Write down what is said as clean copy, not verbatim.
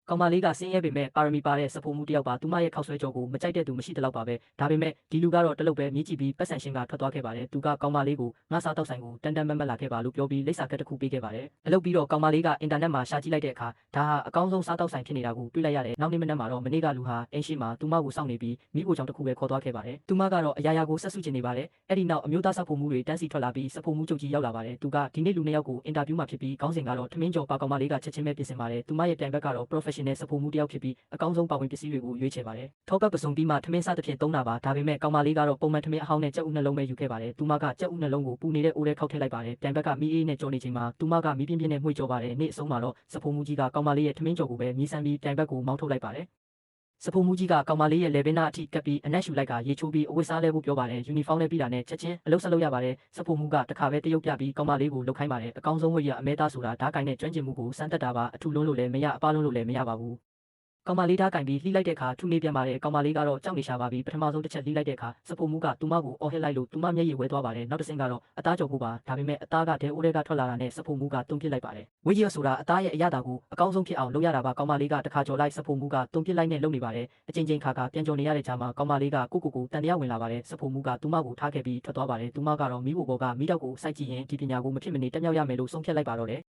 ကောင်မလေးကဆင်းရဲပေမဲ့ပါရမီပါတဲ့စဖိုမှုတယောက်ပါသူမရဲ့ခောက်ဆွဲကြောကိုမကြိုက်တဲ့သူမရှိတလောက်ပါပဲဒါပေမဲ့ဒီလူကတော့တလုတ်ပဲမြည်ကြည့်ပြီးပတ်စံရှင်ကထွက်သွားခဲ့ပါတယ်သူကကောင်မလေးကိုငါစားတော့ဆိုင်ကိုတန်တန်မတ်မတ်လာခဲ့ပါလို့ပြောပြီးလိပ်စာကတ်တစ်ခုပေးခဲ့ပါတယ်အလုပ်ပြီးတော့ကောင်မလေးကအင်တာနက်မှာရှာကြည့်လိုက်တဲ့အခါဒါဟာအကောင်းဆုံးစားတော့ဆိုင်ဖြစ်နေတာကိုတွေ့လိုက်ရတယ်နောက်နေ့မနက်မှာတော့မနေ့ကလူဟာအိမ်ရှိမှာသူမကိုစောင့်နေပြီးမိဖို့ကြောင့်တစ်ခုပဲခေါ်သွားခဲ့ပါတယ်သူမကတော့အရာရာကိုဆက်စုချင်နေပါတယ်အဲ့ဒီနောက်အမျိုးသားစဖိုမှုတွေတန်းစီထွက်လာပြီးစဖိုမှုချုပ်ကြီးရောက်လာပါတယ်သူကဒီနေ့လူနှစ်ယောက်ကိုအင်တာဗျူးမှာဖြစ်ပြီးခေါင်းစဉ်ကတော့ထမင်းကျော်ပါကောင်မလေးကချက်ချင်းပဲပြင်ဆင်ပါတယ်သူမရဲ့တိုင်ဘက်ကတော့ professional စဖိုမှုတယောက်ဖြစ်ပြီးအကောင်းဆုံးပါဝင်ပစ္စည်းတွေကိုရွေးချယ်ပါတယ်ထောကပ်ပစုံပြီးမှထမင်းစားသဖြင့်သုံးတာပါဒါပေမဲ့ကောင်မလေးကတော့ပုံမှန်ထမင်းအဟောင်းနဲ့ကြက်ဥနှလုံးပဲယူခဲ့ပါတယ်သူမကကြက်ဥနှလုံးကိုပူနေတဲ့အိုးထဲခောက်ထည့်လိုက်ပါတယ်တိုင်ဘက်ကမီးအေးနဲ့ကြော်နေချိန်မှာသူမကမီးပြင်းပြင်းနဲ့မှွေကြော်ပါတယ်နေ့အဆုံးမှာတော့စဖိုမှုကြီးကကောင်မလေးရဲ့ထမင်းကြော်ကိုပဲမြည်ဆန်းပြီးတိုင်ဘက်ကိုမောင်းထုတ်လိုက်ပါတယ်စဖိုမှုကြီးကကောင်မလေးရဲ့လေပင်နာအထိကပ်ပြီးအနက်ရှူလိုက်ကရေချိုးပြီးအဝတ်စားလဲဖို့ပြောပါတယ်ယူနီဖောင်းနဲ့ပြီးတာနဲ့ချက်ချင်းအလုပ်ဆက်လုပ်ရပါတယ်စဖိုမှုကတခါပဲတရုတ်ပြပြီးကောင်မလေးကိုလှုပ်ခိုင်းပါတယ်အကောင်းဆုံးဝိရအမဲသားဆိုတာဓာတ်ကင်နဲ့ကျွမ်းကျင်မှုကိုစမ်းသပ်တာပါအထူးလုံးလို့လည်းမရအပားလုံးလို့လည်းမရပါဘူးကောင်မလေးဓာတ်ကင်ပြီးလှိလိုက်တဲ့အခါထူနေပြန်ပါတယ်ကောင်မလေးကတော့ကြောက်နေရှာပါပြီပထမဆုံးတစ်ချက်လှိလိုက်တဲ့အခါစဖိုမှုကသူမကိုအော်ဟစ်လိုက်လို့သူမမျက်ရည်ဝဲသွားပါတယ်နောက်တစ်ဆင့်ကတော့အသားကြော်ဖို့ပါဒါပေမဲ့အသားကဒဲအိုးတွေကထွက်လာတာနဲ့စဖိုမှုကတွန်းပစ်လိုက်ပါတယ်ဝိရဆိုတာအသားရဲ့အရသာကိုအကောင်းဆုံးဖြစ်အောင်လုပ်ရတာပါကောင်မလေးကတခါကြော်လိုက်စဖိုမှုကတွန်းပစ်လိုက်နဲ့လုပ်နေပါတယ်အချိန်ချင်းခါပြန်ကြော်နေရတဲ့ကြားမှာကောင်မလေးကကိုတန်တရားဝင်လာပါတယ်စဖိုမှုကသူမကိုထားခဲ့ပြီးထွက်သွားပါတယ်သူမကတော့မိဖို့ဘောကမိတော့ကိုစိုက်ကြည့်ရင်ဒီပညာကိုမဖြစ်မနေတက်မြောက်ရမယ်လို့ဆုံးဖြတ်လိုက်ပါတော့တယ်